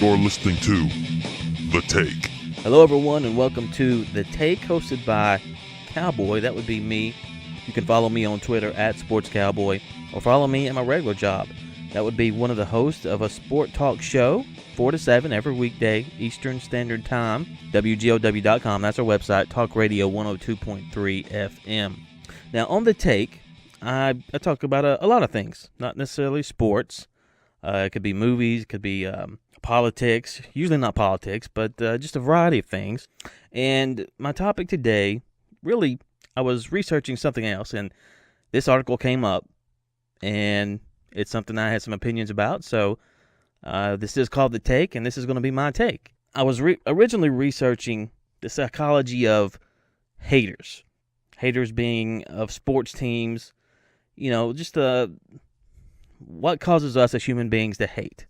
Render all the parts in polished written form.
You're listening to The Take. Hello, everyone, and welcome to The Take, hosted by Cowboy. That would be me. You can follow me on Twitter at SportsCowboy, or follow me at my regular job. That would be one of the hosts of a sport talk show, 4 to 7 every weekday, Eastern Standard Time, WGOW.com. That's our website, Talk Radio 102.3 FM. Now, on The Take, I talk about a lot of things, not necessarily sports. It could be movies, it could be politics, usually not politics, but just a variety of things. And my topic today, really, I was researching something else, and this article came up, and it's something I had some opinions about. So this is called The Take, and this is going to be my take. I was originally researching the psychology of haters. Haters being of sports teams, just what causes us as human beings to hate.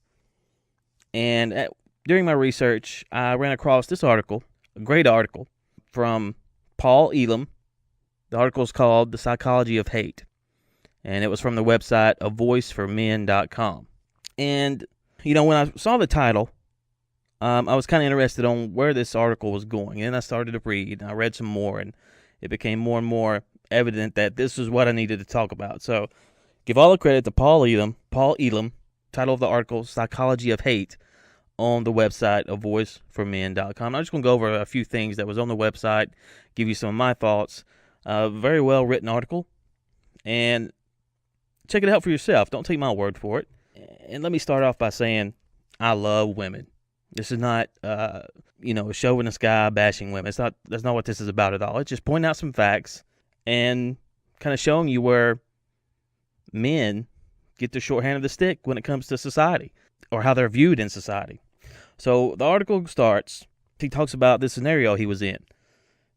And during my research, I ran across this article, a great article, from Paul Elam. The article is called The Psychology of Hate, and it was from the website avoiceformen.com. And, when I saw the title, I was kind of interested on where this article was going, and I started to read, and I read some more, and it became more and more evident that this is what I needed to talk about. So, give all the credit to Paul Elam, title of the article, Psychology of Hate, on the website avoiceformen.com. I'm just going to go over a few things that was on the website, give you some of my thoughts. Very well written article, and check it out for yourself. Don't take my word for it. And let me start off by saying I love women. This is not, a chauvinist guy bashing women. That's not what this is about at all. It's just pointing out some facts and kind of showing you where men get the short hand of the stick when it comes to society, or how they're viewed in society. So the article starts, he talks about this scenario he was in.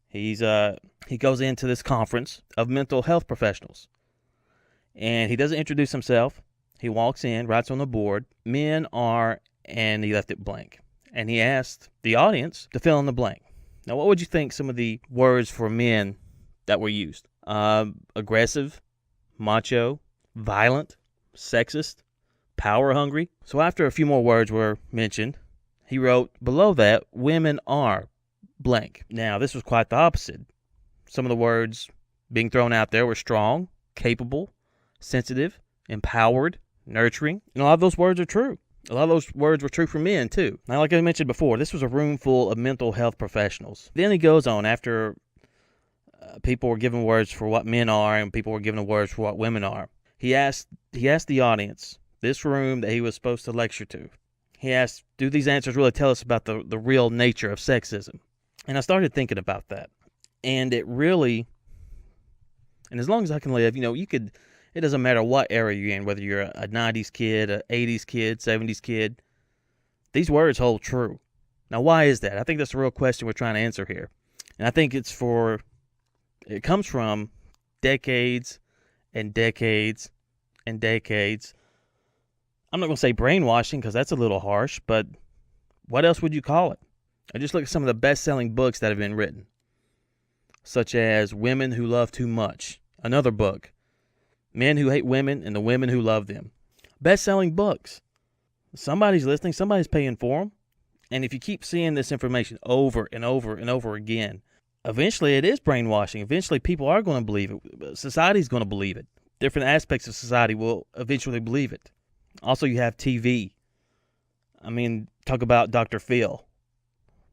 He goes into this conference of mental health professionals, and he doesn't introduce himself. He walks in, writes on the board, men are, and he left it blank. And he asked the audience to fill in the blank. Now, what would you think some of the words for men that were used? Aggressive, macho, violent, sexist, power hungry. So after a few more words were mentioned, he wrote below that, women are blank. Now, this was quite the opposite. Some of the words being thrown out there were strong, capable, sensitive, empowered, nurturing. And a lot of those words are true. A lot of those words were true for men, too. Now, like I mentioned before, this was a room full of mental health professionals. Then he goes on, after people were given words for what men are and people were given words for what women are. He asked the audience, this room that he was supposed to lecture to, he asked, do these answers really tell us about the real nature of sexism? And I started thinking about that. And it really, and as long as I can live, it doesn't matter what era you're in, whether you're a 90s kid, a 80s kid, 70s kid, these words hold true. Now, why is that? I think that's the real question we're trying to answer here. And I think it comes from decades and decades and decades. I'm not going to say brainwashing because that's a little harsh, but what else would you call it? I just look at some of the best-selling books that have been written, such as Women Who Love Too Much, another book, Men Who Hate Women and the Women Who Love Them. Best-selling books. Somebody's listening, somebody's paying for them, and if you keep seeing this information over and over and over again, eventually it is brainwashing. Eventually people are going to believe it. Society's going to believe it. Different aspects of society will eventually believe it. Also, you have TV. Talk about Dr. Phil.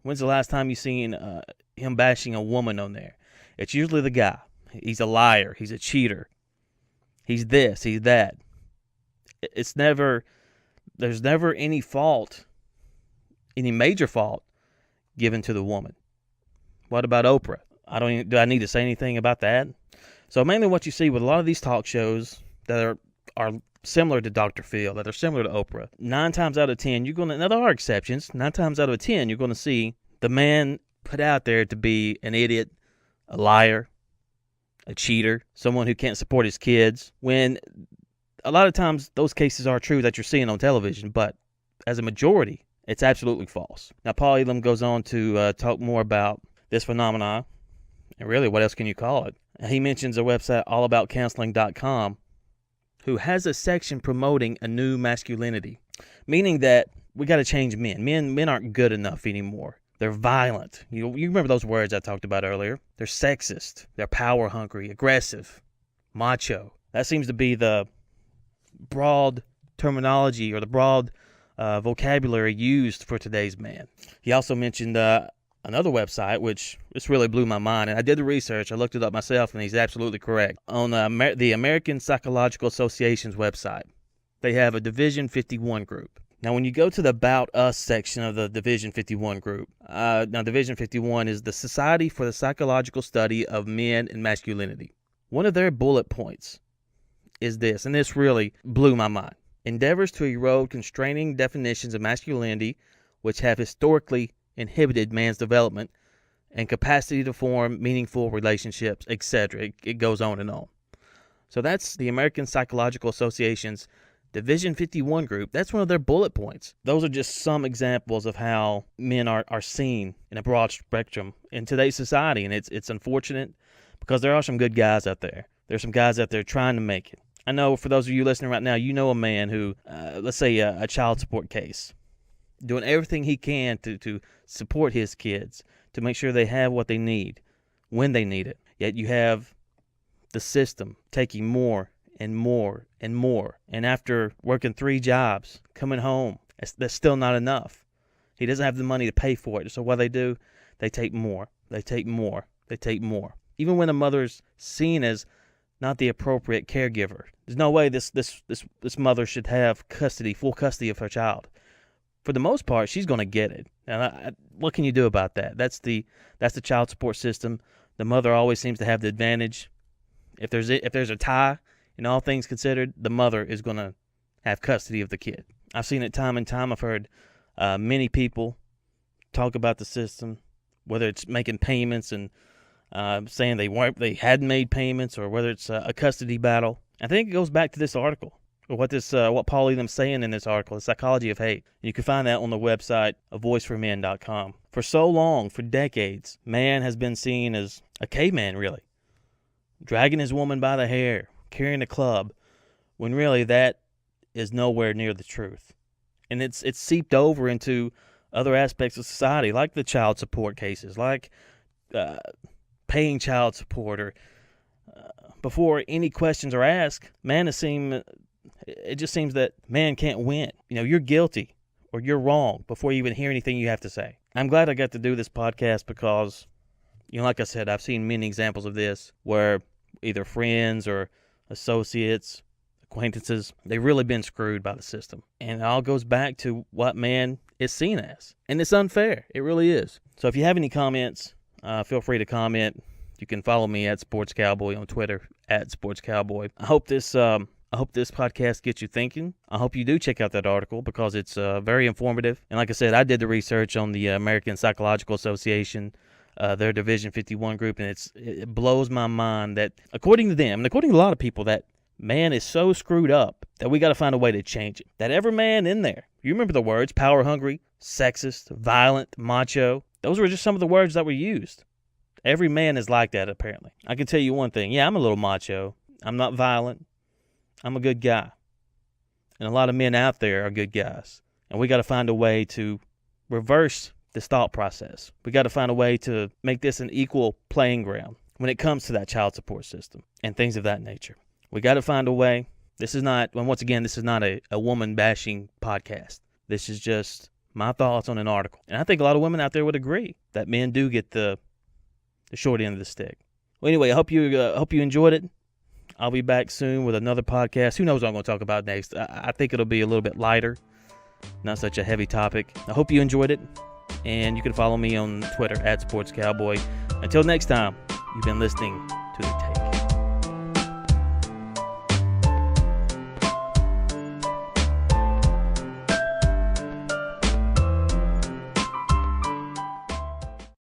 When's the last time you seen him bashing a woman on there? It's usually the guy. He's a liar. He's a cheater. He's this. He's that. There's never any fault, any major fault given to the woman. What about Oprah? Do I need to say anything about that? So mainly what you see with a lot of these talk shows that are similar to Dr. Phil, that are similar to Oprah, 9 times out of 10, now there are exceptions, 9 times out of 10, you're going to see the man put out there to be an idiot, a liar, a cheater, someone who can't support his kids, when a lot of times those cases are true that you're seeing on television, but as a majority, it's absolutely false. Now, Paul Elam goes on to talk more about this phenomenon, and really, what else can you call it? He mentions a website, allaboutcounseling.com, who has a section promoting a new masculinity, meaning that we got to change men. Men aren't good enough anymore. They're violent. You remember those words I talked about earlier. They're sexist. They're power hungry, aggressive, macho. That seems to be the broad terminology or the broad vocabulary used for today's man. He also mentioned another website, which this really blew my mind. And I did the research. I looked it up myself, and he's absolutely correct. On the American Psychological Association's website, they have a Division 51 group. Now, when you go to the About Us section of the Division 51 group, now Division 51 is the Society for the Psychological Study of Men and Masculinity. One of their bullet points is this, and this really blew my mind. Endeavors to erode constraining definitions of masculinity, which have historically inhibited man's development and capacity to form meaningful relationships, etc. It goes on and on. So that's the American Psychological Association's Division 51 group. That's one of their bullet points. Those are just some examples of how men are seen in a broad spectrum in today's society, and it's unfortunate because there are some good guys out there. There's some guys out there trying to make it. I know for those of you listening right now, you know a man who, let's say a child support case, doing everything he can to support his kids, to make sure they have what they need when they need it. Yet you have the system taking more and more and more. And after working 3 jobs, coming home, that's still not enough. He doesn't have the money to pay for it. So what they do, they take more. They take more. They take more. Even when a mother's seen as not the appropriate caregiver, there's no way this this mother should have full custody of her child. For the most part, she's going to get it. And what can you do about that? That's the child support system. The mother always seems to have the advantage. If there's a tie, in all things considered, the mother is going to have custody of the kid. I've seen it time and time. I've heard many people talk about the system, whether it's making payments and saying they hadn't made payments, or whether it's a custody battle. I think it goes back to this article, or what Paul Elam's saying in this article, The Psychology of Hate. You can find that on the website, avoiceformen.com. For so long, for decades, man has been seen as a caveman, really, dragging his woman by the hair, carrying a club, when really that is nowhere near the truth. And it's seeped over into other aspects of society, like the child support cases, like paying child support, or before any questions are asked, it just seems that man can't win. You're guilty or you're wrong before you even hear anything you have to say. I'm glad I got to do this podcast because, like I said, I've seen many examples of this where either friends or associates, acquaintances, they've really been screwed by the system. And it all goes back to what man is seen as. And it's unfair. It really is. So if you have any comments, feel free to comment. You can follow me at Sports Cowboy on Twitter, at Sports Cowboy. I hope this podcast gets you thinking. I hope you do check out that article because it's very informative. And like I said, I did the research on the American Psychological Association, their Division 51 group, and it blows my mind that, according to them, and according to a lot of people, that man is so screwed up that we got to find a way to change it. That every man in there, you remember the words, power hungry, sexist, violent, macho, those were just some of the words that were used. Every man is like that, apparently. I can tell you one thing. Yeah, I'm a little macho. I'm not violent. I'm a good guy. And a lot of men out there are good guys. And we got to find a way to reverse this thought process. We got to find a way to make this an equal playing ground when it comes to that child support system and things of that nature. We got to find a way. This is not a woman bashing podcast. This is just my thoughts on an article. And I think a lot of women out there would agree that men do get the short end of the stick. Well, anyway, I hope you enjoyed it. I'll be back soon with another podcast. Who knows what I'm going to talk about next? I think it'll be a little bit lighter, not such a heavy topic. I hope you enjoyed it, and you can follow me on Twitter at Sports Cowboy. Until next time, you've been listening to The Take.